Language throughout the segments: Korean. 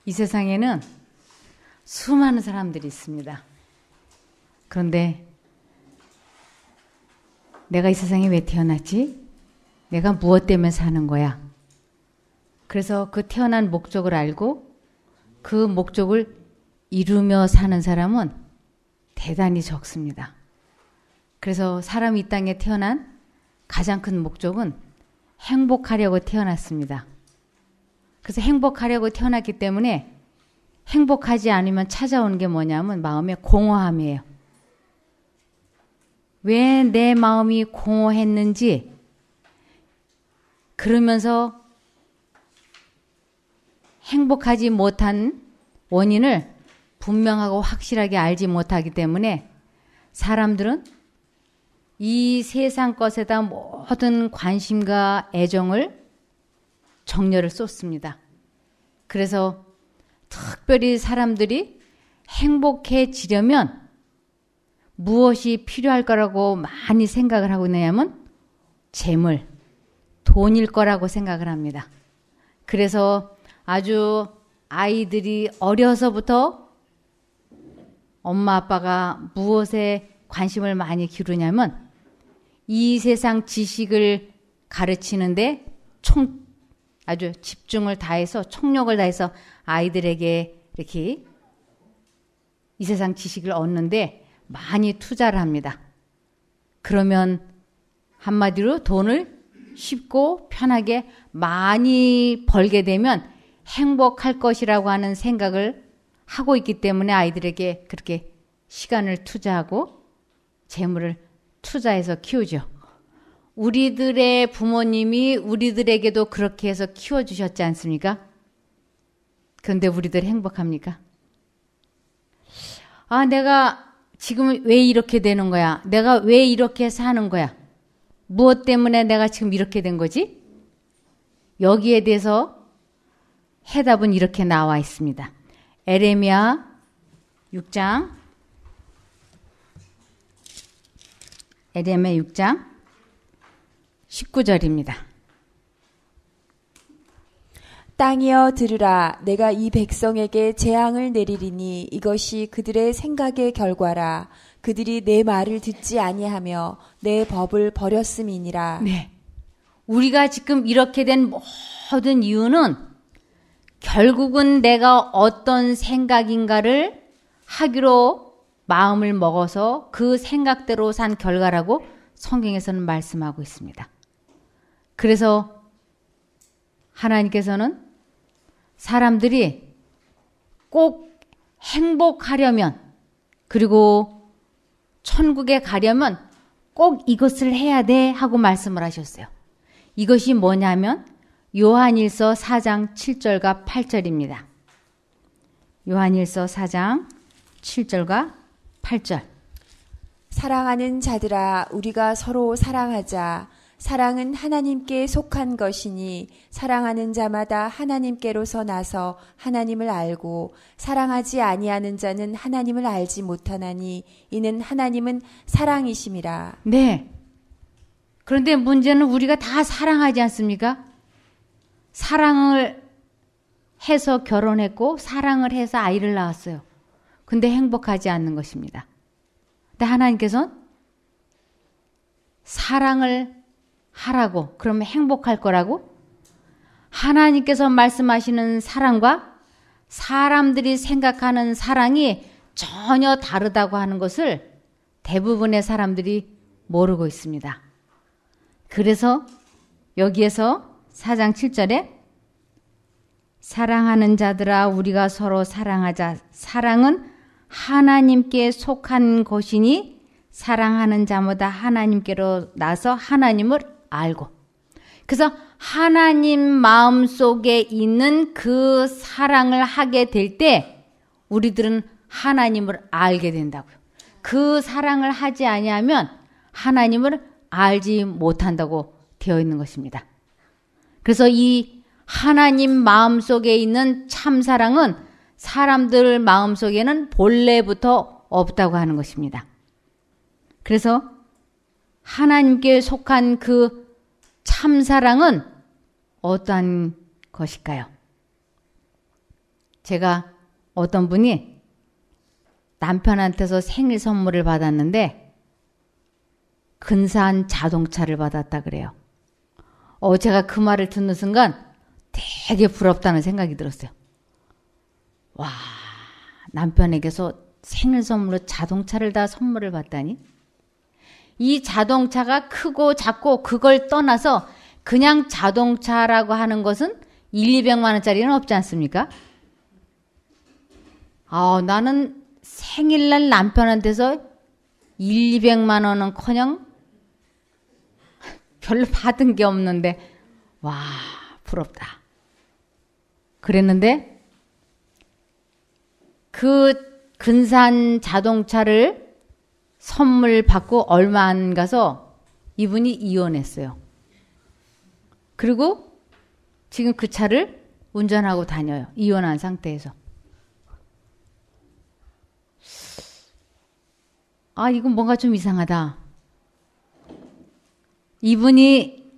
이 세상에는 수많은 사람들이 있습니다. 그런데 내가 이 세상에 왜 태어났지? 내가 무엇 때문에 사는 거야? 그래서 그 태어난 목적을 알고 그 목적을 이루며 사는 사람은 대단히 적습니다. 그래서 사람이 이 땅에 태어난 가장 큰 목적은 행복하려고 태어났습니다. 그래서 행복하려고 태어났기 때문에 행복하지 않으면 찾아오는 게 뭐냐면 마음의 공허함이에요. 왜 내 마음이 공허했는지 그러면서 행복하지 못한 원인을 분명하고 확실하게 알지 못하기 때문에 사람들은 이 세상 것에다 모든 관심과 애정을 정열을 쏟습니다. 그래서 특별히 사람들이 행복해지려면 무엇이 필요할 거라고 많이 생각을 하고 있느냐면 재물, 돈일 거라고 생각을 합니다. 그래서 아주 아이들이 어려서부터 엄마 아빠가 무엇에 관심을 많이 기르냐면 이 세상 지식을 가르치는데 아주 집중을 다해서 총력을 다해서 아이들에게 이렇게 이 세상 지식을 얻는데 많이 투자를 합니다. 그러면 한마디로 돈을 쉽고 편하게 많이 벌게 되면 행복할 것이라고 하는 생각을 하고 있기 때문에 아이들에게 그렇게 시간을 투자하고 재물을 투자해서 키우죠. 우리들의 부모님이 우리들에게도 그렇게 해서 키워주셨지 않습니까? 그런데 우리들 행복합니까? 아, 내가 지금 왜 이렇게 되는 거야? 내가 왜 이렇게 사는 거야? 무엇 때문에 내가 지금 이렇게 된 거지? 여기에 대해서 해답은 이렇게 나와 있습니다. 에레미야 6장 19절입니다. 땅이여 들으라. 내가 이 백성에게 재앙을 내리리니 이것이 그들의 생각의 결과라. 그들이 내 말을 듣지 아니하며 내 법을 버렸음이니라. 네. 우리가 지금 이렇게 된 모든 이유는 결국은 내가 어떤 생각인가를 하기로 마음을 먹어서 그 생각대로 산 결과라고 성경에서는 말씀하고 있습니다. 그래서 하나님께서는 사람들이 꼭 행복하려면 그리고 천국에 가려면 꼭 이것을 해야 돼 하고 말씀을 하셨어요. 이것이 뭐냐면 요한일서 4장 7절과 8절입니다. 요한일서 4장 7절과 8절. 사랑하는 자들아, 우리가 서로 사랑하자. 사랑은 하나님께 속한 것이니 사랑하는 자마다 하나님께로서 나서 하나님을 알고 사랑하지 아니하는 자는 하나님을 알지 못하나니 이는 하나님은 사랑이심이라. 네. 그런데 문제는 우리가 다 사랑하지 않습니까? 사랑을 해서 결혼했고 사랑을 해서 아이를 낳았어요. 근데 행복하지 않는 것입니다. 근데 하나님께서는 사랑을 하라고 그러면 행복할 거라고 하나님께서 말씀하시는 사랑과 사람들이 생각하는 사랑이 전혀 다르다고 하는 것을 대부분의 사람들이 모르고 있습니다. 그래서 여기에서 4장 7절에 사랑하는 자들아 우리가 서로 사랑하자. 사랑은 하나님께 속한 것이니 사랑하는 자마다 하나님께로 나서 하나님을 알고. 그래서 하나님 마음속에 있는 그 사랑을 하게 될 때 우리들은 하나님을 알게 된다고요. 그 사랑을 하지 아니하면 하나님을 알지 못한다고 되어 있는 것입니다. 그래서 이 하나님 마음속에 있는 참사랑은 사람들 마음속에는 본래부터 없다고 하는 것입니다. 그래서 하나님께 속한 그 참사랑은 어떠한 것일까요? 제가 어떤 분이 남편한테서 생일 선물을 받았는데 근사한 자동차를 받았다 그래요. 제가 그 말을 듣는 순간 되게 부럽다는 생각이 들었어요. 와, 남편에게서 생일 선물로 자동차를 다 선물을 받다니? 이 자동차가 크고 작고 그걸 떠나서 그냥 자동차라고 하는 것은 200만 원짜리는 없지 않습니까? 나는 생일날 남편한테서 200만 원은커녕 별로 받은 게 없는데 와, 부럽다. 그랬는데 그 근사한 자동차를 선물 받고 얼마 안 가서 이분이 이혼했어요. 그리고 지금 그 차를 운전하고 다녀요. 이혼한 상태에서. 이건 뭔가 좀 이상하다. 이분이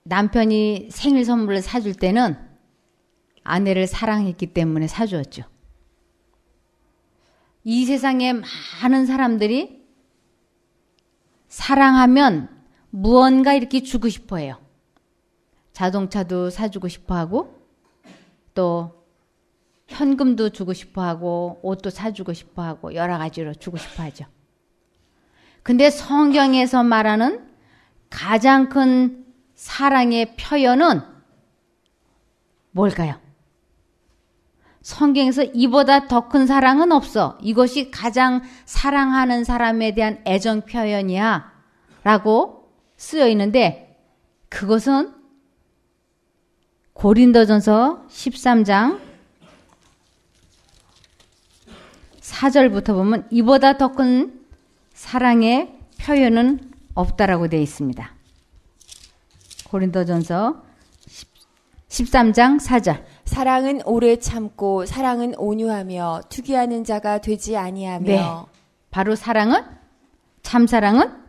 남편이 생일 선물을 사줄 때는 아내를 사랑했기 때문에 사주었죠. 이 세상에 많은 사람들이 사랑하면 무언가 이렇게 주고 싶어 해요. 자동차도 사주고 싶어 하고 또 현금도 주고 싶어 하고 옷도 사주고 싶어 하고 여러 가지로 주고 싶어 하죠. 근데 성경에서 말하는 가장 큰 사랑의 표현은 뭘까요? 성경에서 이보다 더 큰 사랑은 없어. 이것이 가장 사랑하는 사람에 대한 애정 표현이야 라고 쓰여 있는데 그것은 고린도전서 13장 4절부터 보면 이보다 더 큰 사랑의 표현은 없다라고 되어 있습니다. 고린도전서 13장 4절. 사랑은 오래 참고 사랑은 온유하며 투기하는 자가 되지 아니하며. 네. 바로 사랑은 참사랑은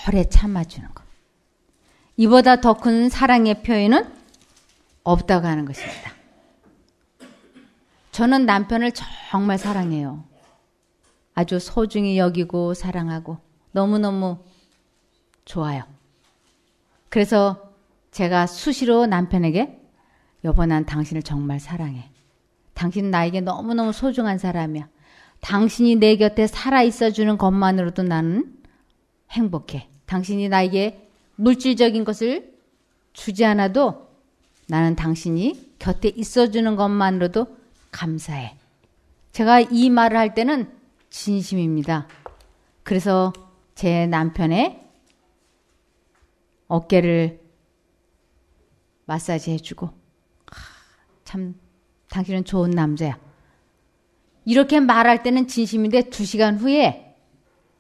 오래 참아주는 것. 이보다 더 큰 사랑의 표현은 없다고 하는 것입니다. 저는 남편을 정말 사랑해요. 아주 소중히 여기고 사랑하고 너무너무 좋아요. 그래서 제가 수시로 남편에게 여보, 난 당신을 정말 사랑해. 당신은 나에게 너무너무 소중한 사람이야. 당신이 내 곁에 살아있어 주는 것만으로도 나는 행복해. 당신이 나에게 물질적인 것을 주지 않아도 나는 당신이 곁에 있어주는 것만으로도 감사해. 제가 이 말을 할 때는 진심입니다. 그래서 제 남편의 어깨를 마사지 해주고 참 당신은 좋은 남자야. 이렇게 말할 때는 진심인데 2시간 후에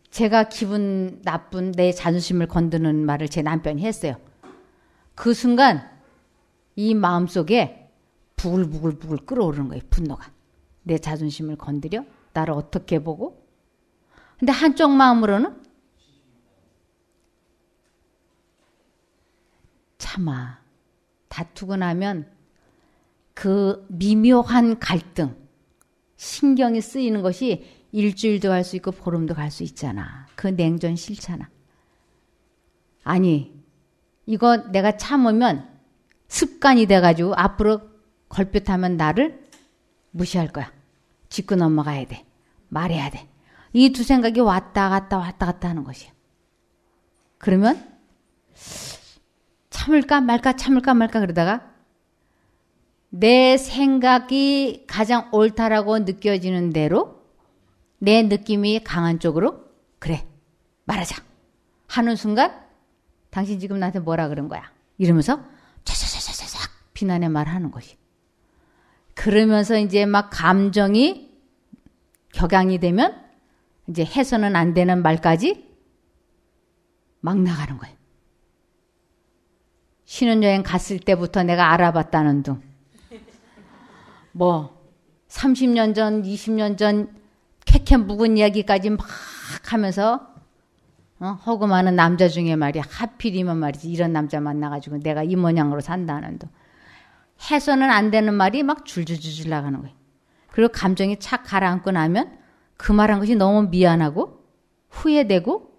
제가 기분 나쁜 내 자존심을 건드는 말을 제 남편이 했어요. 그 순간 이 마음속에 부글부글 끓어오르는 거예요. 분노가. 내 자존심을 건드려? 나를 어떻게 보고? 근데 한쪽 마음으로는 참아. 다투고 나면 그 미묘한 갈등, 신경이 쓰이는 것이 일주일도 갈 수 있고 보름도 갈 수 있잖아. 그 냉전 싫잖아. 아니, 이거 내가 참으면 습관이 돼가지고 앞으로 걸핏하면 나를 무시할 거야. 짚고 넘어가야 돼. 말해야 돼. 이 두 생각이 왔다 갔다 하는 것이야. 그러면 참을까 말까 그러다가 내 생각이 가장 옳다라고 느껴지는 대로 내 느낌이 강한 쪽으로 그래 말하자 하는 순간 당신 지금 나한테 뭐라 그런 거야 이러면서 촤촤촤촤 비난의 말을 하는 것이. 그러면서 이제 막 감정이 격양이 되면 이제 해서는 안 되는 말까지 막 나가는 거예요. 신혼여행 갔을 때부터 내가 알아봤다는 둥. 뭐 30년 전, 20년 전 캐캐 묵은 이야기까지 막 하면서 허구 많은 남자 중에 말이야. 하필이면 말이지 이런 남자 만나가지고 내가 이 모양으로 산다는 둥. 해서는 안 되는 말이 막 줄줄줄줄 나가는 거예요. 그리고 감정이 착 가라앉고 나면 그 말한 것이 너무 미안하고 후회되고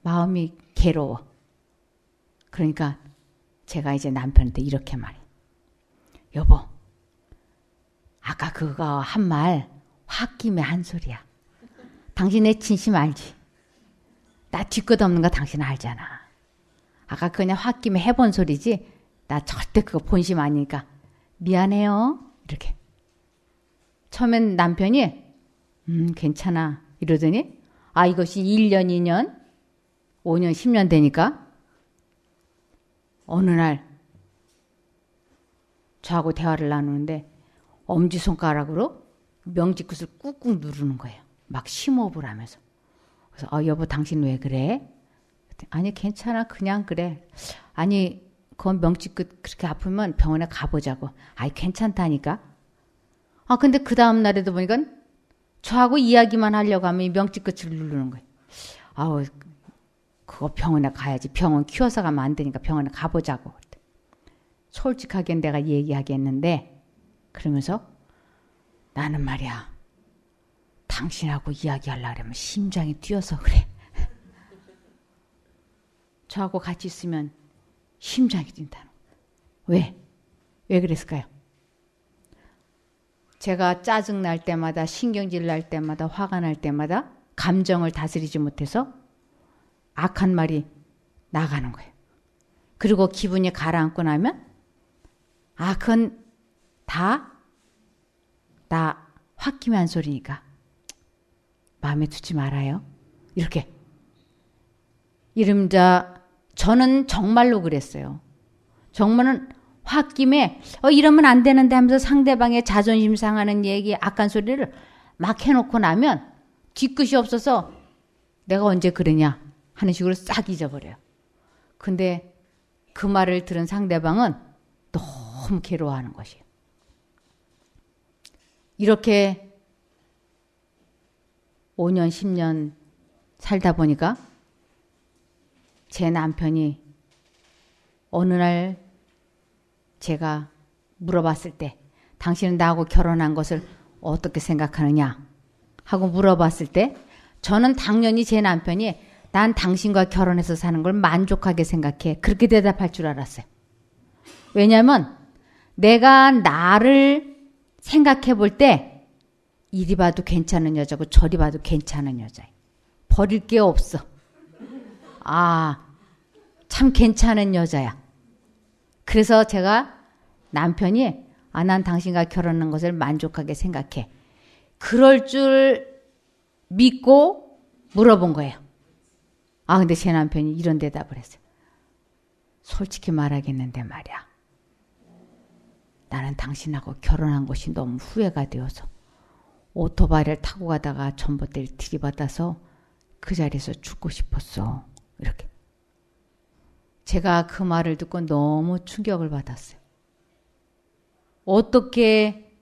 마음이 괴로워. 그러니까 제가 이제 남편한테 이렇게 말해요. 여보, 아까 그거 한 말 홧김에 한 소리야. 당신 내 진심 알지? 나 뒤끝 없는 거 당신 알잖아. 아까 그냥 홧김에 해본 소리지 나 절대 그거 본심 아니니까 미안해요. 이렇게. 처음엔 남편이 괜찮아 이러더니 이것이 1년, 2년, 5년, 10년 되니까 어느 날 저하고 대화를 나누는데 엄지손가락으로 명지끝을 꾹꾹 누르는 거예요. 막 심호흡을 하면서. 그래서 여보 당신 왜 그래? 아니 괜찮아 그냥 그래. 아니 그건 명지끝 그렇게 아프면 병원에 가보자고. 아이 괜찮다니까. 근데 그 다음 날에도 보니까 저하고 이야기만 하려고 하면 이 명지끝을 누르는 거예요. 그거 병원에 가야지. 병원 키워서 가면 안 되니까 병원에 가보자고. 솔직하게 내가 얘기하겠는데 그러면서 나는 말이야 당신하고 이야기하려고 하면 심장이 뛰어서 그래. 저하고 같이 있으면 심장이 뛴다는 거예요. 왜 그랬을까요? 제가 짜증 날 때마다 신경질 날 때마다 화가 날 때마다 감정을 다스리지 못해서 악한 말이 나가는 거예요. 그리고 기분이 가라앉고 나면 그건 다 나 홧김에 한 소리니까 마음에 두지 말아요. 이렇게. 이름자 저는 정말로 그랬어요. 정말은 홧김에 이러면 안 되는데 하면서 상대방의 자존심 상하는 얘기 악한 소리를 막 해놓고 나면 뒤끝이 없어서 내가 언제 그러냐 하는 식으로 싹 잊어버려요. 근데 그 말을 들은 상대방은 너무 괴로워하는 것이에요. 이렇게 5년, 10년 살다 보니까 제 남편이 어느 날 제가 물어봤을 때 당신은 나하고 결혼한 것을 어떻게 생각하느냐 하고 물어봤을 때 저는 당연히 제 남편이 난 당신과 결혼해서 사는 걸 만족하게 생각해. 그렇게 대답할 줄 알았어요. 왜냐하면 내가 나를 생각해 볼 때 이리 봐도 괜찮은 여자고 저리 봐도 괜찮은 여자예요. 버릴 게 없어. 참 괜찮은 여자야. 그래서 제가 남편이 난 당신과 결혼한 것을 만족하게 생각해. 그럴 줄 믿고 물어본 거예요. 근데 제 남편이 이런 대답을 했어요. 솔직히 말하겠는데 말이야. 나는 당신하고 결혼한 것이 너무 후회가 되어서 오토바이를 타고 가다가 전봇대를 들이받아서 그 자리에서 죽고 싶었어. 이렇게. 제가 그 말을 듣고 너무 충격을 받았어요. 어떻게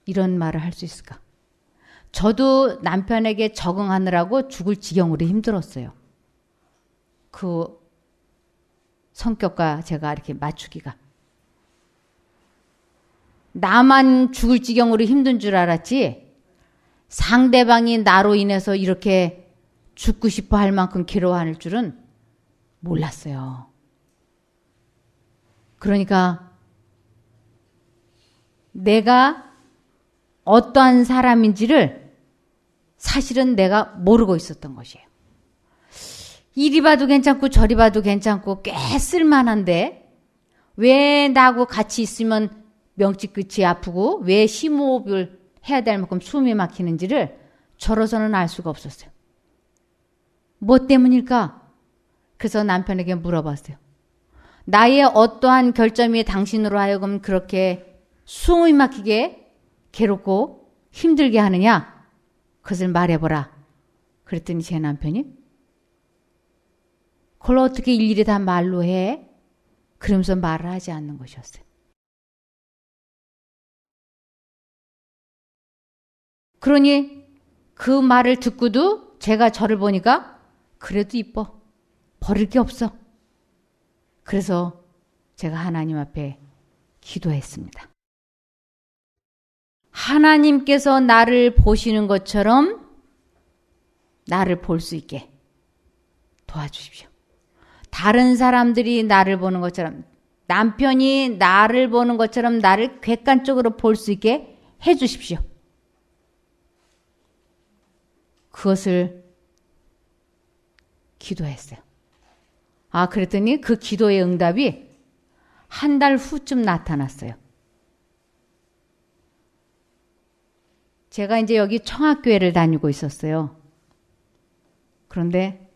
이런 말을 할 수 있을까? 저도 남편에게 적응하느라고 죽을 지경으로 힘들었어요. 그 성격과 제가 이렇게 맞추기가. 나만 죽을 지경으로 힘든 줄 알았지 상대방이 나로 인해서 이렇게 죽고 싶어 할 만큼 괴로워할 줄은 몰랐어요. 그러니까 내가 어떠한 사람인지를 사실은 내가 모르고 있었던 것이에요. 이리 봐도 괜찮고 저리 봐도 괜찮고 꽤 쓸만한데 왜 나하고 같이 있으면 명치끝이 아프고 왜 심호흡을 해야 될 만큼 숨이 막히는지를 저로서는 알 수가 없었어요. 뭐 때문일까? 그래서 남편에게 물어봤어요. 나의 어떠한 결점이 당신으로 하여금 그렇게 숨이 막히게 괴롭고 힘들게 하느냐? 그것을 말해보라. 그랬더니 제 남편이 그걸 어떻게 일일이 다 말로 해? 그러면서 말을 하지 않는 것이었어요. 그러니 그 말을 듣고도 제가 저를 보니까 그래도 이뻐. 버릴 게 없어. 그래서 제가 하나님 앞에 기도했습니다. 하나님께서 나를 보시는 것처럼 나를 볼 수 있게 도와주십시오. 다른 사람들이 나를 보는 것처럼, 남편이 나를 보는 것처럼 나를 객관적으로 볼 수 있게 해주십시오. 그것을 기도했어요. 그랬더니 그 기도의 응답이 한 달 후쯤 나타났어요. 제가 이제 여기 청학교회를 다니고 있었어요. 그런데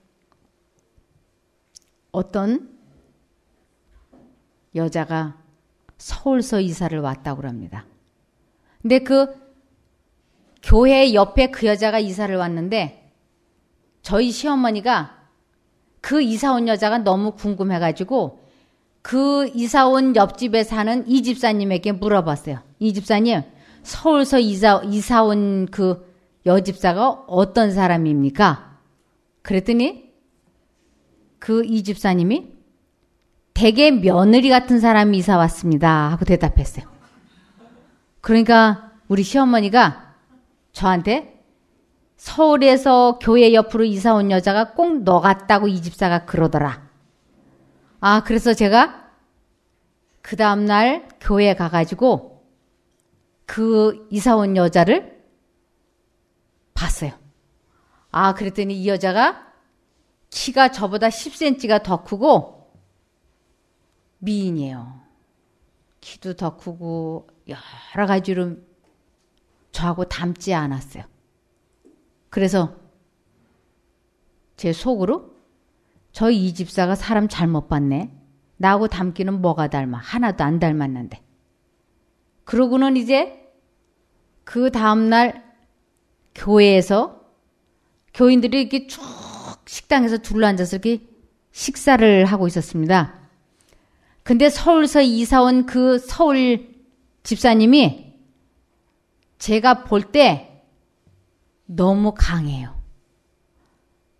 어떤 여자가 서울서 이사를 왔다고 합니다. 근데 그 교회 옆에 그 여자가 이사를 왔는데 저희 시어머니가 그 이사 온 여자가 너무 궁금해가지고 그 이사 온 옆집에 사는 이 집사님에게 물어봤어요. 이 집사님, 서울서 이사 온 그 여집사가 어떤 사람입니까? 그랬더니 그 이 집사님이 대개 며느리 같은 사람이 이사 왔습니다 하고 대답했어요. 그러니까 우리 시어머니가 저한테 서울에서 교회 옆으로 이사 온 여자가 꼭 너 같다고 이 집사가 그러더라. 그래서 제가 그 다음날 교회에 가가지고 그 이사 온 여자를 봤어요. 그랬더니 이 여자가 키가 저보다 10cm가 더 크고 미인이에요. 키도 더 크고 여러 가지로 저하고 닮지 않았어요. 그래서 제 속으로 저희 이 집사가 사람 잘못 봤네. 나하고 닮기는 뭐가 닮아. 하나도 안 닮았는데. 그러고는 이제 그 다음날 교회에서 교인들이 이렇게 쭉 식당에서 둘러앉아서 이렇게 식사를 하고 있었습니다. 근데 서울서 이사 온 그 서울 집사님이 제가 볼 때 너무 강해요.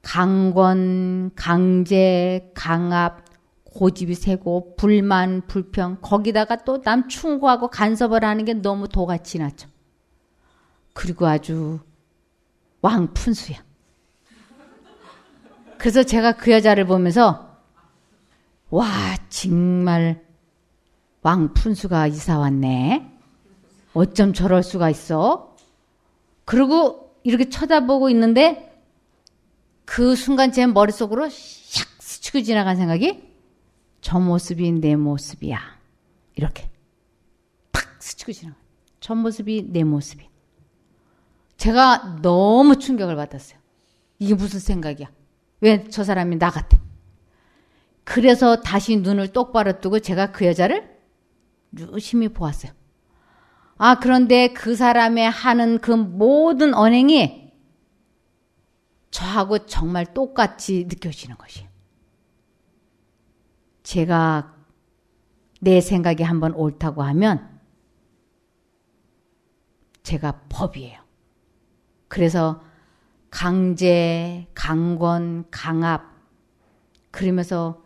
강권, 강제, 강압, 고집이 세고 불만, 불평, 거기다가 또 남 충고하고 간섭을 하는 게 너무 도가 지나쳐. 그리고 아주 왕푼수야. 그래서 제가 그 여자를 보면서 와, 정말 왕푼수가 이사 왔네. 어쩜 저럴 수가 있어? 그리고 이렇게 쳐다보고 있는데 그 순간 제 머릿속으로 샥 스치고 지나간 생각이 저 모습이 내 모습이야. 이렇게 팍 스치고 지나가. 저 모습이 내 모습이야. 제가 너무 충격을 받았어요. 이게 무슨 생각이야? 왜 저 사람이 나 같아? 그래서 다시 눈을 똑바로 뜨고 제가 그 여자를 유심히 보았어요. 그런데 그 사람의 하는 그 모든 언행이 저하고 정말 똑같이 느껴지는 것이에요. 제가 내 생각이 한번 옳다고 하면 제가 법이에요. 그래서 강제, 강권, 강압 그러면서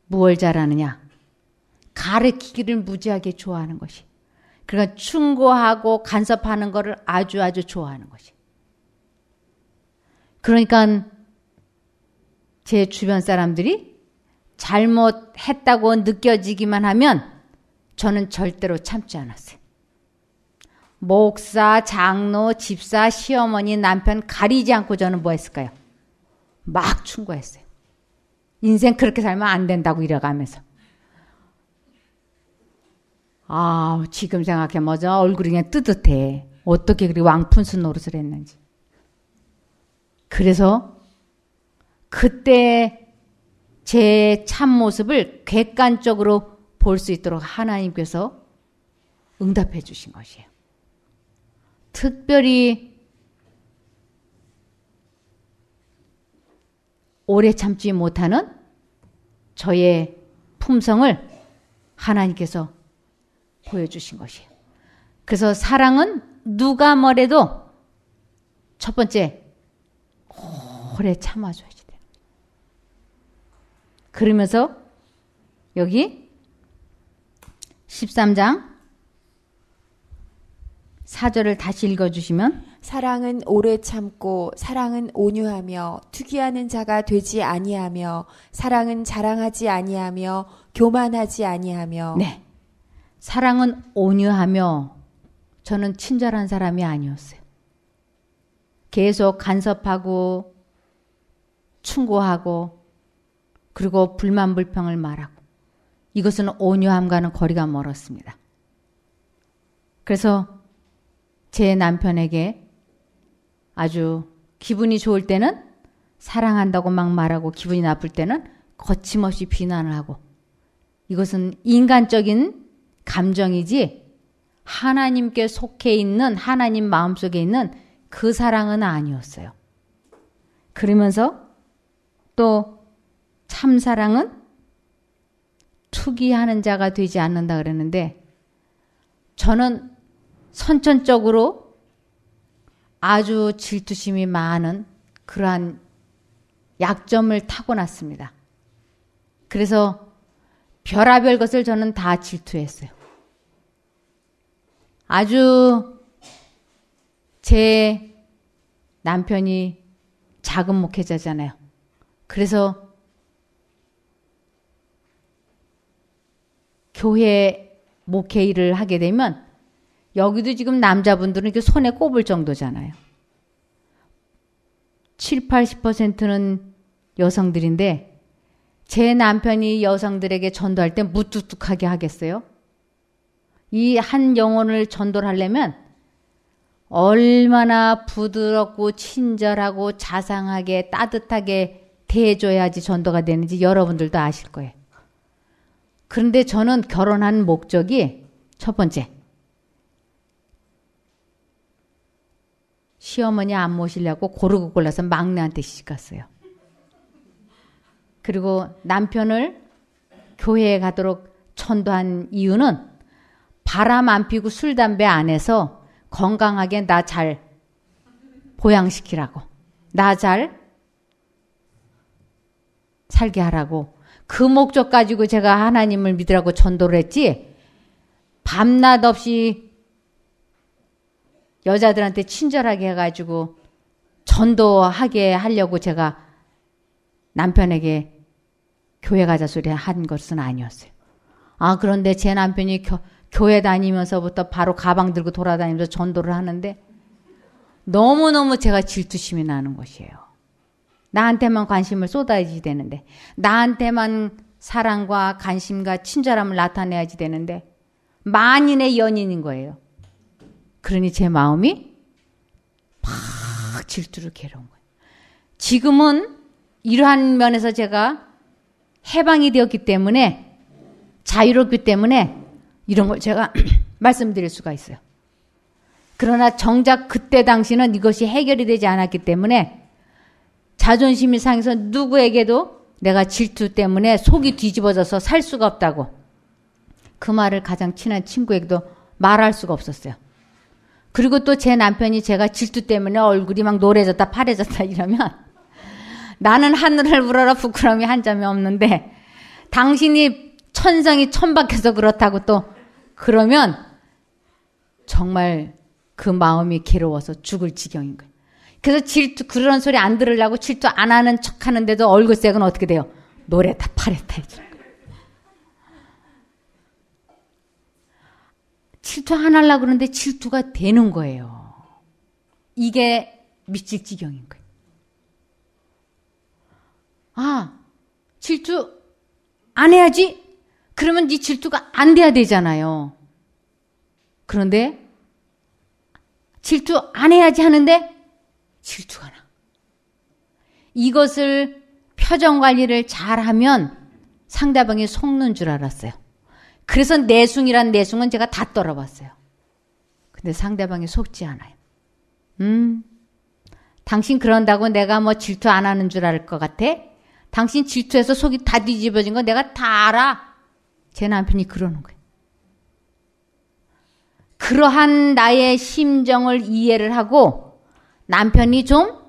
무엇을 잘하느냐? 가르치기를 무지하게 좋아하는 것이. 그러니까 충고하고 간섭하는 것을 아주 좋아하는 것이. 그러니까 제 주변 사람들이 잘못했다고 느껴지기만 하면 저는 절대로 참지 않았어요. 목사, 장로, 집사, 시어머니, 남편 가리지 않고 저는 뭐 했을까요? 막 충고했어요. 인생 그렇게 살면 안 된다고 이래가면서. 지금 생각해보자 얼굴이 그냥 뜨뜻해. 어떻게 그리 왕푼수 노릇을 했는지. 그래서 그때 제 참모습을 객관적으로 볼 수 있도록 하나님께서 응답해 주신 것이에요. 특별히 오래 참지 못하는 저의 품성을 하나님께서 보여주신 것이에요. 그래서 사랑은 누가 뭐래도 첫 번째 오래 참아줘야지 돼요. 그러면서 여기 13장 4절을 다시 읽어주시면 사랑은 오래 참고 사랑은 온유하며 투기하는 자가 되지 아니하며 사랑은 자랑하지 아니하며 교만하지 아니하며 네. 사랑은 온유하며 저는 친절한 사람이 아니었어요. 계속 간섭하고 충고하고 그리고 불만 불평을 말하고 이것은 온유함과는 거리가 멀었습니다. 그래서 제 남편에게 아주 기분이 좋을 때는 사랑한다고 막 말하고 기분이 나쁠 때는 거침없이 비난을 하고 이것은 인간적인 감정이지 하나님께 속해 있는 하나님 마음속에 있는 그 사랑은 아니었어요. 그러면서 또 참사랑은 투기하는 자가 되지 않는다 그랬는데 저는 선천적으로 아주 질투심이 많은 그러한 약점을 타고났습니다. 그래서 별의별 것을 저는 다 질투했어요. 아주 제 남편이 작은 목회자잖아요. 그래서 교회 목회 일을 하게 되면 여기도 지금 남자분들은 이렇게 손에 꼽을 정도잖아요. 7, 80%는 여성들인데 제 남편이 여성들에게 전도할 때 무뚝뚝하게 하겠어요? 이 한 영혼을 전도를 하려면 얼마나 부드럽고 친절하고 자상하게 따뜻하게 대해줘야지 전도가 되는지 여러분들도 아실 거예요. 그런데 저는 결혼한 목적이 첫 번째, 시어머니 안 모시려고 고르고 골라서 막내한테 시집갔어요. 그리고 남편을 교회에 가도록 전도한 이유는 바람 안 피고 술, 담배 안 해서 건강하게 나 잘 보양시키라고, 나 잘 살게 하라고 그 목적 가지고 제가 하나님을 믿으라고 전도를 했지 밤낮 없이 여자들한테 친절하게 해가지고 전도하게 하려고 제가 남편에게 교회 가자 소리 한 것은 아니었어요. 아, 그런데 제 남편이 교회 다니면서부터 바로 가방 들고 돌아다니면서 전도를 하는데 너무너무 제가 질투심이 나는 것이에요. 나한테만 관심을 쏟아야지 되는데, 나한테만 사랑과 관심과 친절함을 나타내야지 되는데 만인의 연인인 거예요. 그러니 제 마음이 막 질투를 괴로운 거예요. 지금은 이러한 면에서 제가 해방이 되었기 때문에, 자유롭기 때문에 이런 걸 제가 말씀드릴 수가 있어요. 그러나 정작 그때 당시는 이것이 해결이 되지 않았기 때문에 자존심이 상해서 누구에게도 내가 질투 때문에 속이 뒤집어져서 살 수가 없다고 그 말을 가장 친한 친구에게도 말할 수가 없었어요. 그리고 또 제 남편이 제가 질투 때문에 얼굴이 막 노래졌다 파래졌다 이러면 나는 하늘을 우러러 부끄러움이 한 점이 없는데 당신이 천성이 천박해서 그렇다고 또 그러면 정말 그 마음이 괴로워서 죽을 지경인 거예요. 그래서 질투, 그런 소리 안 들으려고 질투 안 하는 척 하는데도 얼굴색은 어떻게 돼요? 노랬다 파랬다 해주는 거예요. 질투 안 하려고 그러는데 질투가 되는 거예요. 이게 미칠 지경인 거예요. 아, 질투 안 해야지? 그러면 네 질투가 안 돼야 되잖아요. 그런데 질투 안 해야지 하는데 질투가 나. 이것을 표정 관리를 잘하면 상대방이 속는 줄 알았어요. 그래서 내숭이란 내숭은 제가 다 떨어봤어요. 근데 상대방이 속지 않아요. 당신 그런다고 내가 뭐 질투 안 하는 줄 알 것 같아? 당신 질투해서 속이 다 뒤집어진 거 내가 다 알아. 제 남편이 그러는 거예요. 그러한 나의 심정을 이해를 하고 남편이 좀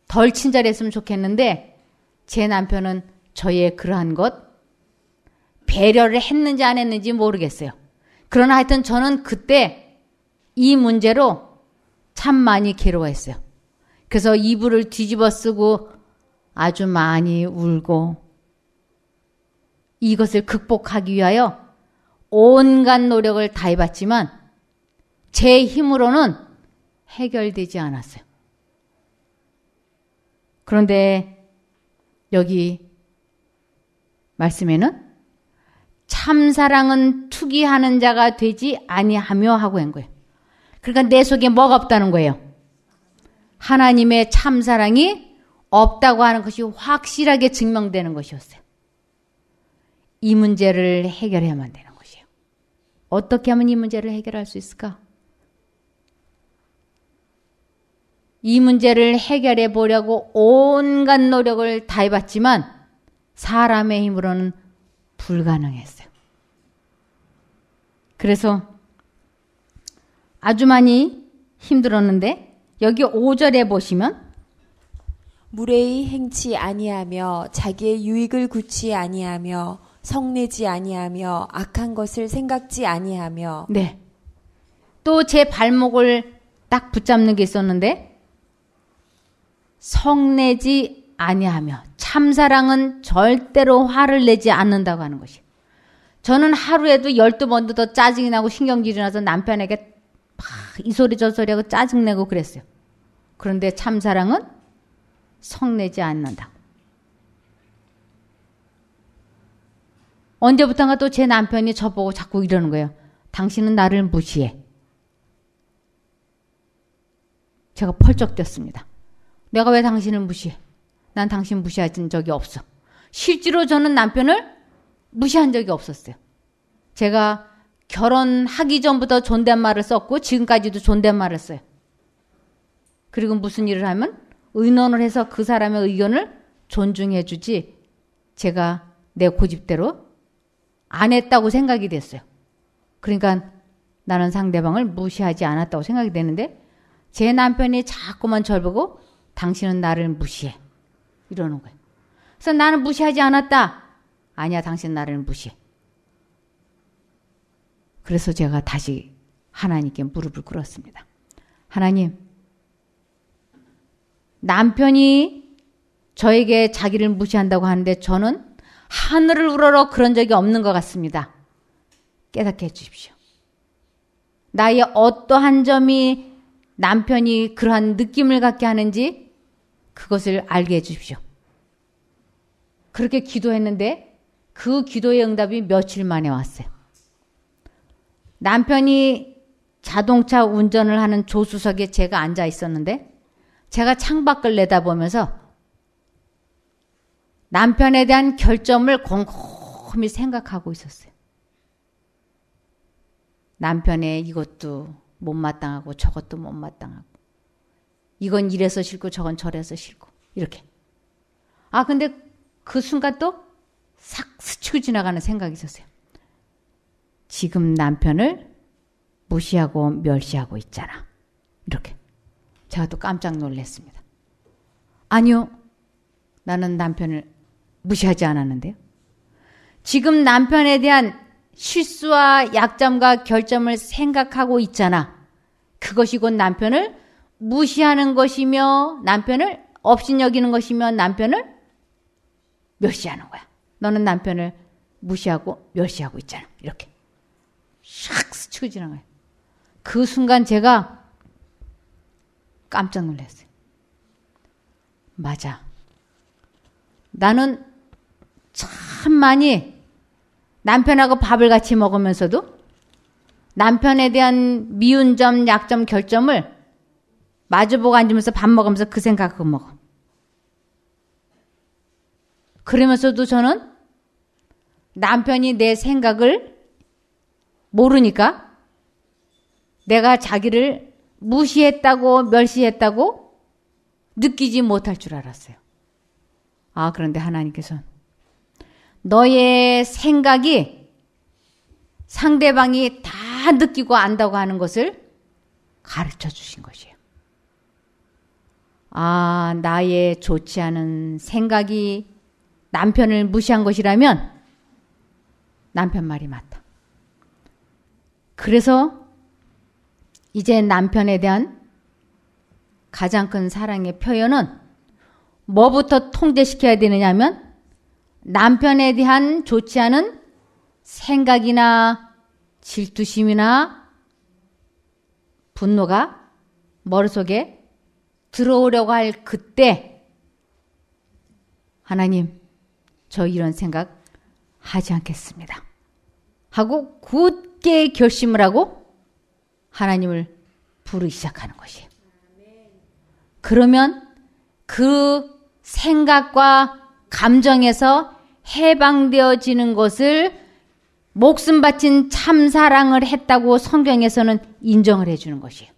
덜 친절했으면 좋겠는데 제 남편은 저의 그러한 것 배려를 했는지 안 했는지 모르겠어요. 그러나 하여튼 저는 그때 이 문제로 참 많이 괴로워했어요. 그래서 이불을 뒤집어 쓰고 아주 많이 울고 이것을 극복하기 위하여 온갖 노력을 다해봤지만 제 힘으로는 해결되지 않았어요. 그런데 여기 말씀에는 참사랑은 투기하는 자가 되지 아니하며 하고 한 거예요. 그러니까 내 속에 뭐가 없다는 거예요. 하나님의 참사랑이 없다고 하는 것이 확실하게 증명되는 것이었어요. 이 문제를 해결해야만 되는 것이에요. 어떻게 하면 이 문제를 해결할 수 있을까? 이 문제를 해결해 보려고 온갖 노력을 다해봤지만 사람의 힘으로는 불가능했어요. 그래서 아주 많이 힘들었는데 여기 5절에 보시면 무례히 행치 아니하며 자기의 유익을 굳지 아니하며 성내지 아니하며 악한 것을 생각지 아니하며 네. 또 제 발목을 딱 붙잡는 게 있었는데 성내지 아니하며 참사랑은 절대로 화를 내지 않는다고 하는 것이에요. 저는 하루에도 12번도 더 짜증이 나고 신경질이 나서 남편에게 막 이 소리 저 소리 하고 짜증내고 그랬어요. 그런데 참사랑은 성내지 않는다. 언제부턴가 또 제 남편이 저보고 자꾸 이러는 거예요. 당신은 나를 무시해. 제가 펄쩍 뛰었습니다. 내가 왜 당신을 무시해? 난 당신 무시한 적이 없어. 실제로 저는 남편을 무시한 적이 없었어요. 제가 결혼하기 전부터 존댓말을 썼고 지금까지도 존댓말을 써요. 그리고 무슨 일을 하면 의논을 해서 그 사람의 의견을 존중해 주지 제가 내 고집대로 안 했다고 생각이 됐어요. 그러니까 나는 상대방을 무시하지 않았다고 생각이 되는데 제 남편이 자꾸만 저를 보고 당신은 나를 무시해. 이러는 거예요. 그래서 나는 무시하지 않았다. 아니야, 당신 나를 무시해. 그래서 제가 다시 하나님께 무릎을 꿇었습니다. 하나님, 남편이 저에게 자기를 무시한다고 하는데 저는 하늘을 우러러 그런 적이 없는 것 같습니다. 깨닫게 해주십시오. 나의 어떠한 점이 남편이 그러한 느낌을 갖게 하는지 그것을 알게 해주십시오. 그렇게 기도했는데 그 기도의 응답이 며칠 만에 왔어요. 남편이 자동차 운전을 하는 조수석에 제가 앉아 있었는데 제가 창밖을 내다보면서 남편에 대한 결점을 곰곰이 생각하고 있었어요. 남편의 이것도 못마땅하고 저것도 못마땅하고 이건 이래서 싫고 저건 저래서 싫고 이렇게. 아 근데 그 순간 또 싹 스치고 지나가는 생각이 있었어요. 지금 남편을 무시하고 멸시하고 있잖아. 이렇게. 제가 또 깜짝 놀랐습니다. 아니요. 나는 남편을 무시하지 않았는데요. 지금 남편에 대한 실수와 약점과 결점을 생각하고 있잖아. 그것이 곧 남편을 무시하는 것이며 남편을 업신여기는 것이며 남편을 멸시하는 거야. 너는 남편을 무시하고 멸시하고 있잖아. 이렇게. 샥 스치고 지나가요. 그 순간 제가 깜짝 놀랐어요. 맞아. 나는 참 많이 남편하고 밥을 같이 먹으면서도 남편에 대한 미운 점, 약점, 결점을 마주보고 앉으면서 밥 먹으면서 그 생각하고 먹어. 그러면서도 저는 남편이 내 생각을 모르니까 내가 자기를 무시했다고 멸시했다고 느끼지 못할 줄 알았어요. 아, 그런데 하나님께서는 너의 생각이 상대방이 다 느끼고 안다고 하는 것을 가르쳐 주신 것이에요. 아, 나의 좋지 않은 생각이 남편을 무시한 것이라면 남편 말이 맞다. 그래서 이제 남편에 대한 가장 큰 사랑의 표현은 뭐부터 통제시켜야 되느냐 하면 남편에 대한 좋지 않은 생각이나 질투심이나 분노가 머릿속에 들어오려고 할 그때 하나님, 저 이런 생각 하지 않겠습니다 하고 굳게 결심을 하고 하나님을 부르기 시작하는 것이에요. 그러면 그 생각과 감정에서 해방되어지는 것을 목숨 바친 참사랑을 했다고 성경에서는 인정을 해주는 것이에요.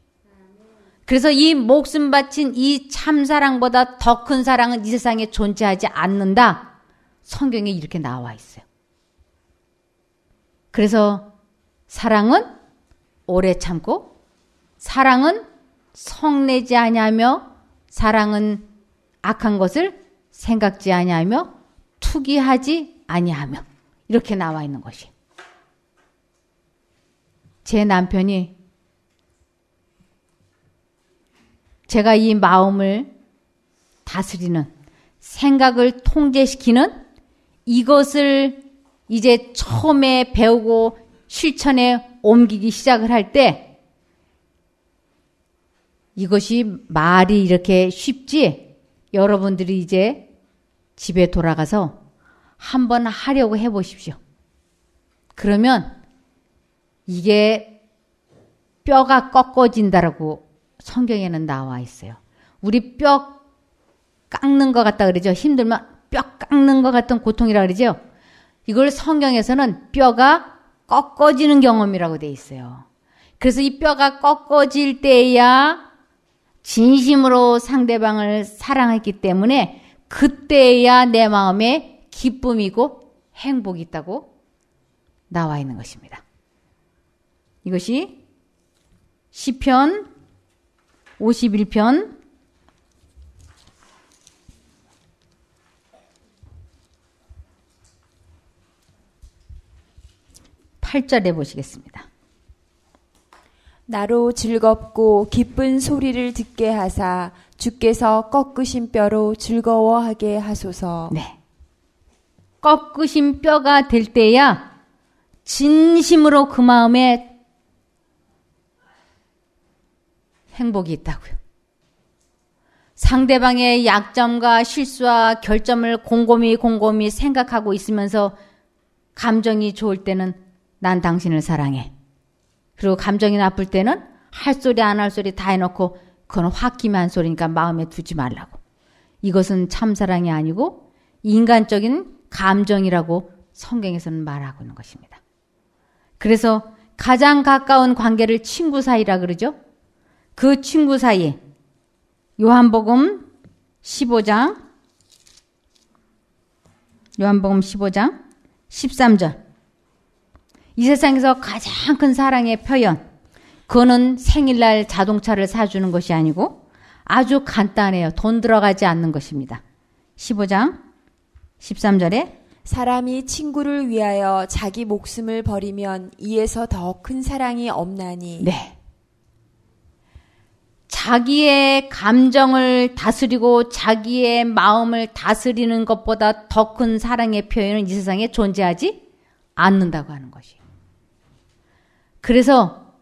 그래서 이 목숨 바친 이 참사랑보다 더 큰 사랑은 이 세상에 존재하지 않는다. 성경에 이렇게 나와 있어요. 그래서 사랑은 오래 참고, 사랑은 성내지 아니하며, 사랑은 악한 것을 생각지 아니하며, 투기하지 아니하며, 이렇게 나와 있는 것이에요. 제 남편이 제가 이 마음을 다스리는, 생각을 통제시키는 이것을 이제 처음에 배우고 실천에 옮기기 시작을 할 때 이것이 말이 이렇게 쉽지, 여러분들이 이제 집에 돌아가서 한번 하려고 해보십시오. 그러면 이게 뼈가 꺾어진다라고 성경에는 나와 있어요. 우리 뼈 깎는 것 같다 그러죠. 힘들면 뼈 깎는 것 같은 고통이라 그러죠. 이걸 성경에서는 뼈가 꺾어지는 경험이라고 돼 있어요. 그래서 이 뼈가 꺾어질 때야 진심으로 상대방을 사랑했기 때문에 그때야 내 마음에 기쁨이고 행복이 있다고 나와 있는 것입니다. 이것이 시편 51편 8절에 보시겠습니다. 나로 즐겁고 기쁜 소리를 듣게 하사 주께서 꺾으신 뼈로 즐거워하게 하소서. 네. 꺾으신 뼈가 될 때야 진심으로 그 마음에 행복이 있다고요. 상대방의 약점과 실수와 결점을 곰곰이 생각하고 있으면서 감정이 좋을 때는 난 당신을 사랑해. 그리고 감정이 나쁠 때는 할 소리 안 할 소리 다 해놓고 그건 홧김에 소리니까 마음에 두지 말라고. 이것은 참사랑이 아니고 인간적인 감정이라고 성경에서는 말하고 있는 것입니다. 그래서 가장 가까운 관계를 친구 사이라 그러죠. 그 친구 사이 요한복음 15장 13절 이 세상에서 가장 큰 사랑의 표현, 그거는 생일날 자동차를 사주는 것이 아니고 아주 간단해요. 돈 들어가지 않는 것입니다. 15장 13절에 사람이 친구를 위하여 자기 목숨을 버리면 이에서 더 큰 사랑이 없나니. 네. 자기의 감정을 다스리고 자기의 마음을 다스리는 것보다 더 큰 사랑의 표현은 이 세상에 존재하지 않는다고 하는 것이에요. 그래서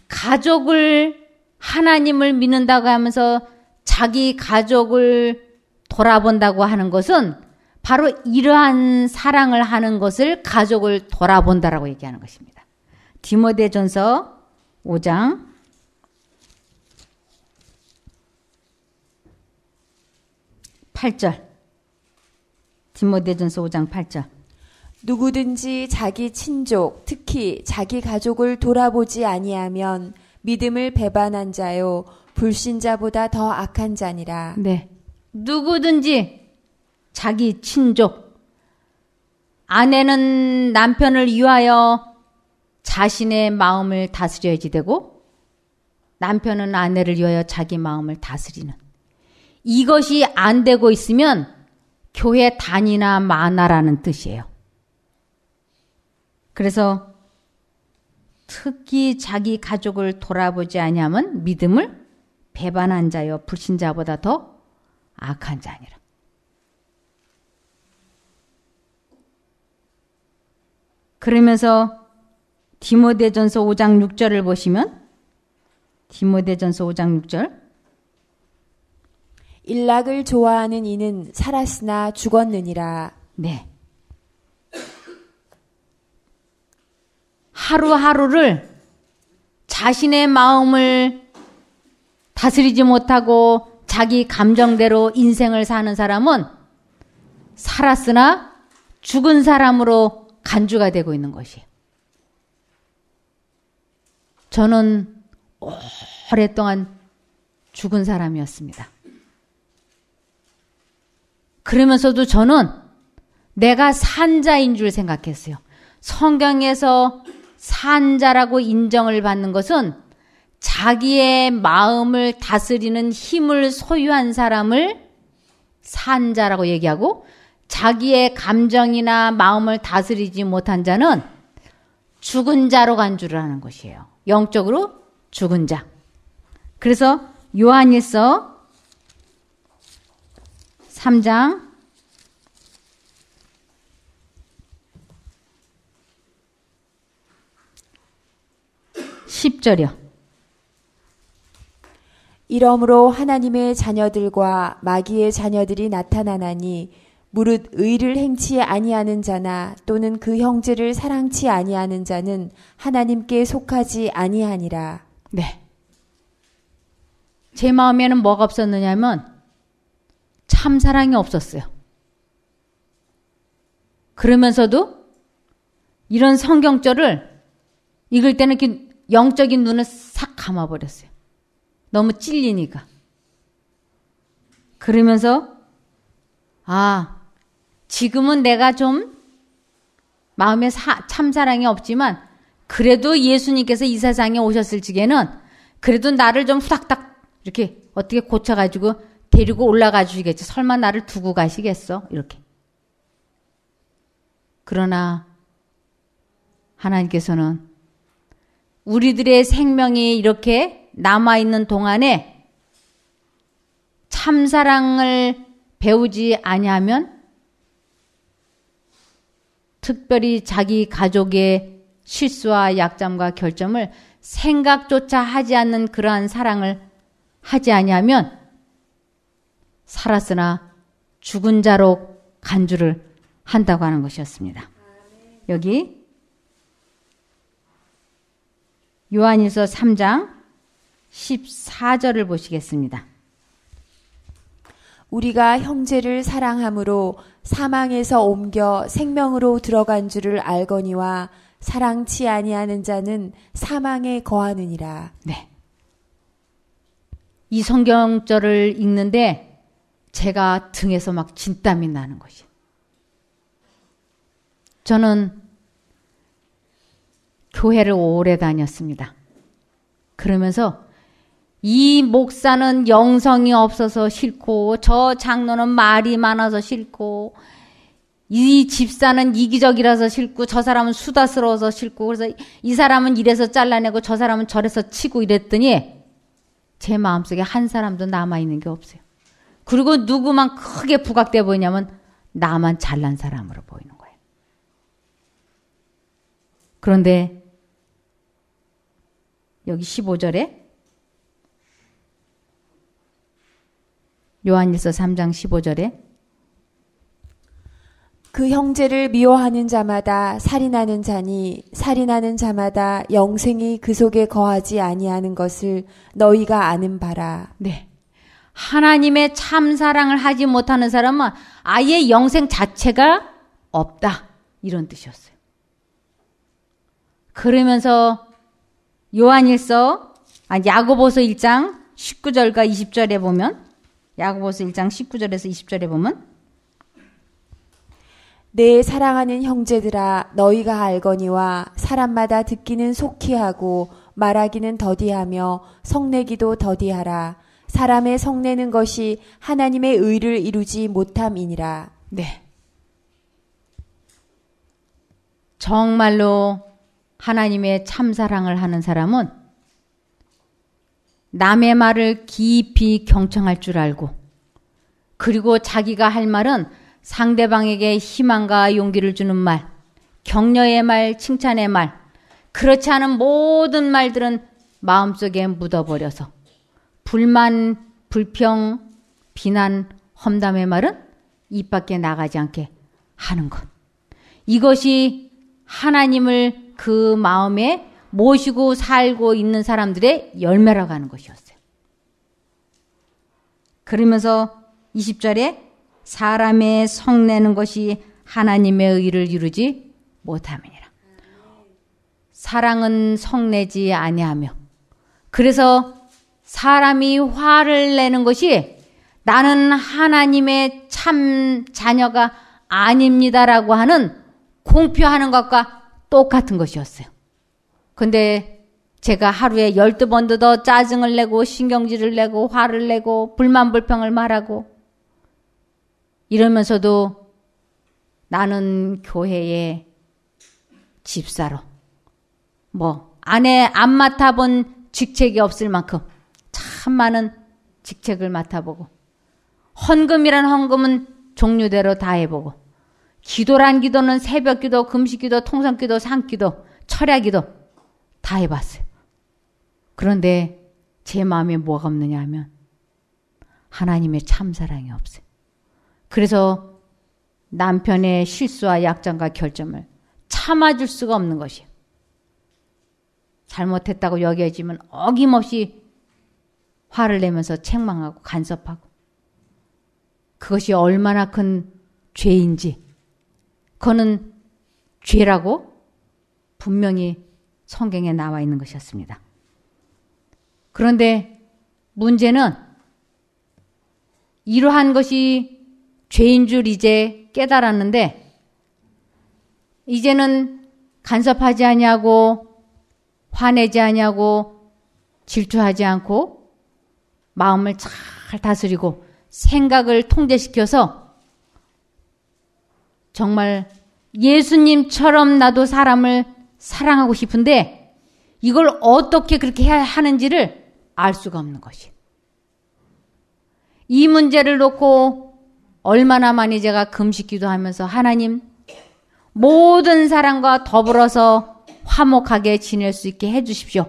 가족을 하나님을 믿는다고 하면서 자기 가족을 돌아본다고 하는 것은 바로 이러한 사랑을 하는 것을 가족을 돌아본다라고 얘기하는 것입니다. 디모데전서 5장 8절. 디모데전서 5장 8절. 누구든지 자기 친족, 특히 자기 가족을 돌아보지 아니하면 믿음을 배반한 자요 불신자보다 더 악한 자니라. 네. 누구든지 자기 친족, 아내는 남편을 위하여 자신의 마음을 다스려야지 되고 남편은 아내를 위하여 자기 마음을 다스리는, 이것이 안 되고 있으면 교회 다니나 마나라는 뜻이에요. 그래서 특히 자기 가족을 돌아보지 아니하면 믿음을 배반한 자여 불신자보다 더 악한 자니라. 그러면서 디모데전서 5장 6절을 보시면 디모데전서 5장 6절 일락을 좋아하는 이는 살았으나 죽었느니라. 네. 하루하루를 자신의 마음을 다스리지 못하고 자기 감정대로 인생을 사는 사람은 살았으나 죽은 사람으로 간주가 되고 있는 것이에요. 저는 오랫동안 죽은 사람이었습니다. 그러면서도 저는 내가 산자인 줄 생각했어요. 성경에서 산자라고 인정을 받는 것은 자기의 마음을 다스리는 힘을 소유한 사람을 산자라고 얘기하고 자기의 감정이나 마음을 다스리지 못한 자는 죽은 자로 간주를 하는 것이에요. 영적으로 죽은 자. 그래서 요한일서 3장 10절이요. 이러므로 하나님의 자녀들과 마귀의 자녀들이 나타나나니 무릇 의를 행치 아니하는 자나 또는 그 형제를 사랑치 아니하는 자는 하나님께 속하지 아니하니라. 네. 제 마음에는 뭐가 없었느냐면 참사랑이 없었어요. 그러면서도 이런 성경절을 읽을 때는 이렇게 영적인 눈을 싹 감아버렸어요. 너무 찔리니까. 그러면서 지금은 내가 좀 마음에 참사랑이 없지만 그래도 예수님께서 이 세상에 오셨을 적에는 그래도 나를 좀 후닥닥 이렇게 어떻게 고쳐가지고 데리고 올라가 주시겠지. 설마 나를 두고 가시겠어? 이렇게. 그러나 하나님께서는 우리들의 생명이 이렇게 남아있는 동안에 참사랑을 배우지 아니하면 특별히 자기 가족의 실수와 약점과 결점을 생각조차 하지 않는 그러한 사랑을 하지 아니하면 살았으나 죽은 자로 간주를 한다고 하는 것이었습니다. 여기 요한일서 3장 14절을 보시겠습니다. 우리가 형제를 사랑함으로 사망에서 옮겨 생명으로 들어간 줄을 알거니와 사랑치 아니하는 자는 사망에 거하느니라. 네. 이 성경절을 읽는데 제가 등에서 막 진땀이 나는 것이에요. 저는 교회를 오래 다녔습니다. 그러면서 이 목사는 영성이 없어서 싫고 저 장로는 말이 많아서 싫고 이 집사는 이기적이라서 싫고 저 사람은 수다스러워서 싫고 그래서 이 사람은 이래서 잘라내고 저 사람은 저래서 치고 이랬더니 제 마음속에 한 사람도 남아있는 게 없어요. 그리고 누구만 크게 부각돼 보이냐면 나만 잘난 사람으로 보이는 거예요. 그런데 여기 15절에 요한일서 3장 15절에 그 형제를 미워하는 자마다 살인하는 자니 살인하는 자마다 영생이 그 속에 거하지 아니하는 것을 너희가 아는 바라. 네. 하나님의 참사랑을 하지 못하는 사람은 아예 영생 자체가 없다. 이런 뜻이었어요. 그러면서 야고보서 1장 19절과 20절에 보면 야고보서 1장 19절에서 20절에 보면 내 사랑하는 형제들아 너희가 알거니와 사람마다 듣기는 속히 하고 말하기는 더디하며 성내기도 더디하라. 사람의 성내는 것이 하나님의 의를 이루지 못함이니라. 네. 정말로 하나님의 참사랑을 하는 사람은 남의 말을 깊이 경청할 줄 알고, 그리고 자기가 할 말은 상대방에게 희망과 용기를 주는 말, 격려의 말, 칭찬의 말, 그렇지 않은 모든 말들은 마음속에 묻어버려서 불만, 불평, 비난, 험담의 말은 입 밖에 나가지 않게 하는 것. 이것이 하나님을 그 마음에 모시고 살고 있는 사람들의 열매라고 하는 것이었어요. 그러면서 20절에 사람의 성내는 것이 하나님의 의를 이루지 못함이니라. 사랑은 성내지 아니하며, 그래서 사람이 화를 내는 것이 나는 하나님의 참 자녀가 아닙니다라고 하는 공표하는 것과 똑같은 것이었어요. 근데 제가 하루에 12번도 더 짜증을 내고 신경질을 내고 화를 내고 불만불평을 말하고 이러면서도 나는 교회의 집사로 안에 안 맡아본 직책이 없을 만큼 참 많은 직책을 맡아보고, 헌금이란 헌금은 종류대로 다 해보고, 기도란 기도는 새벽기도, 금식기도, 통성기도, 상기도, 철야기도 다 해봤어요. 그런데 제 마음에 뭐가 없느냐 하면 하나님의 참사랑이 없어요. 그래서 남편의 실수와 약점과 결점을 참아줄 수가 없는 것이에요. 잘못했다고 여겨지면 어김없이 화를 내면서 책망하고 간섭하고, 그것이 얼마나 큰 죄인지, 그거는 죄라고 분명히 성경에 나와 있는 것이었습니다. 그런데 문제는 이러한 것이 죄인 줄 이제 깨달았는데, 이제는 간섭하지 아니하고 화내지 아니하고 질투하지 않고 마음을 잘 다스리고 생각을 통제시켜서 정말 예수님처럼 나도 사람을 사랑하고 싶은데 이걸 어떻게 그렇게 해야 하는지를 알 수가 없는 것이. 이 문제를 놓고 얼마나 많이 제가 금식 기도하면서 하나님, 모든 사람과 더불어서 화목하게 지낼 수 있게 해주십시오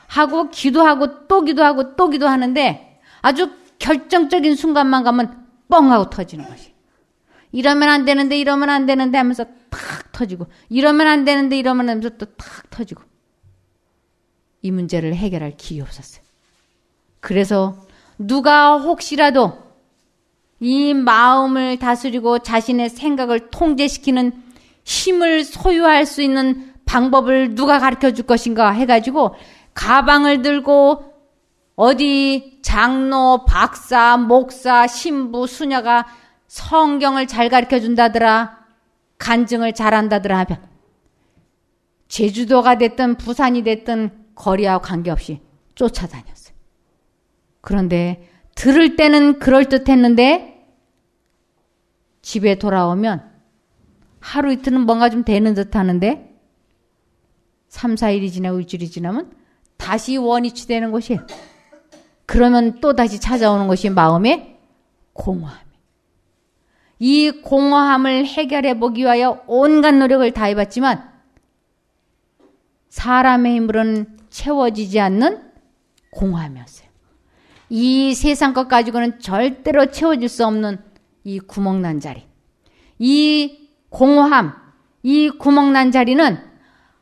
하고 기도하고 또 기도하고 또 기도하는데, 아주 결정적인 순간만 가면 뻥 하고 터지는 것이. 이러면 안 되는데 이러면 안 되는데 하면서 탁 터지고, 이러면 안 되는데 이러면 하면서 또 탁 터지고, 이 문제를 해결할 길이 없었어요. 그래서 누가 혹시라도 이 마음을 다스리고 자신의 생각을 통제시키는 힘을 소유할 수 있는 방법을 누가 가르쳐 줄 것인가 해가지고 가방을 들고 어디 장로, 박사, 목사, 신부, 수녀가 성경을 잘 가르쳐 준다더라, 간증을 잘한다더라 하면 제주도가 됐든 부산이 됐든 거리와 관계없이 쫓아다녔어요. 그런데 들을 때는 그럴듯했는데 집에 돌아오면 하루 이틀은 뭔가 좀 되는 듯 하는데 3, 4일이 지나고 일주일이 지나면 다시 원위치 되는 것이에요. 그러면 또 다시 찾아오는 것이 마음의 공허함. 이 공허함을 해결해 보기 위하여 온갖 노력을 다해봤지만 사람의 힘으로는 채워지지 않는 공허함이었어요. 이 세상 것 가지고는 절대로 채워질 수 없는 이 구멍난 자리. 이 공허함, 이 구멍난 자리는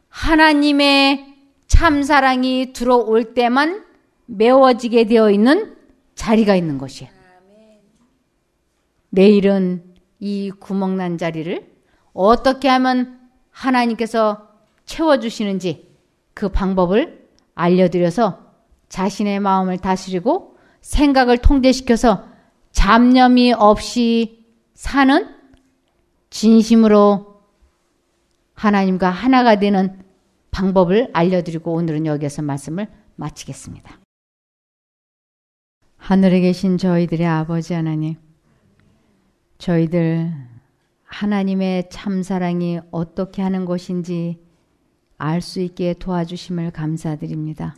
하나님의 참사랑이 들어올 때만 메워지게 되어 있는 자리가 있는 것이에요. 내일은 이 구멍난 자리를 어떻게 하면 하나님께서 채워주시는지 그 방법을 알려드려서 자신의 마음을 다스리고 생각을 통제시켜서 잡념이 없이 사는, 진심으로 하나님과 하나가 되는 방법을 알려드리고 오늘은 여기에서 말씀을 마치겠습니다. 하늘에 계신 저희들의 아버지 하나님, 저희들 하나님의 참사랑이 어떻게 하는 것인지 알 수 있게 도와주심을 감사드립니다.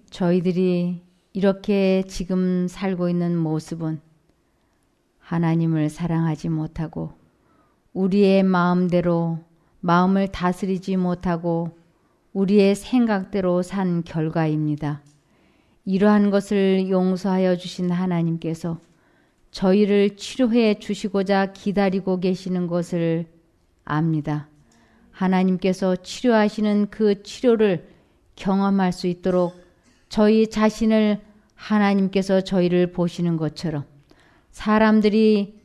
저희들이 이렇게 지금 살고 있는 모습은 하나님을 사랑하지 못하고 우리의 마음대로 마음을 다스리지 못하고 우리의 생각대로 산 결과입니다. 이러한 것을 용서하여 주신 하나님께서 저희를 치료해 주시고자 기다리고 계시는 것을 압니다. 하나님께서 치료하시는 그 치료를 경험할 수 있도록 저희 자신을 하나님께서 저희를 보시는 것처럼 사람들이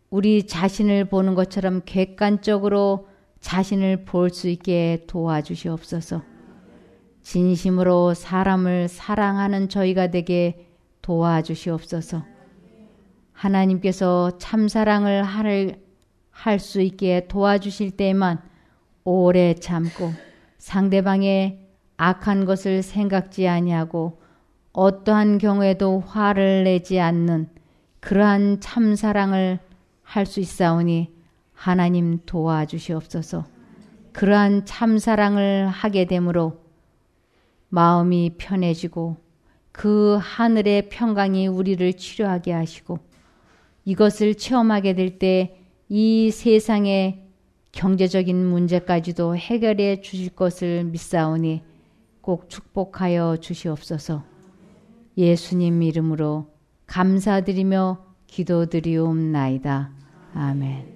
우리 자신을 보는 것처럼 객관적으로 자신을 볼 수 있게 도와주시옵소서. 진심으로 사람을 사랑하는 저희가 되게 도와주시옵소서. 하나님께서 참사랑을 할 수 있게 도와주실 때에만 오래 참고 상대방의 악한 것을 생각지 아니하고 어떠한 경우에도 화를 내지 않는 그러한 참사랑을 할 수 있사오니 하나님 도와주시옵소서. 그러한 참사랑을 하게 되므로 마음이 편해지고 그 하늘의 평강이 우리를 치료하게 하시고 이것을 체험하게 될 때 이 세상의 경제적인 문제까지도 해결해 주실 것을 믿사오니 꼭 축복하여 주시옵소서. 예수님 이름으로 감사드리며 기도드리옵나이다. 아멘.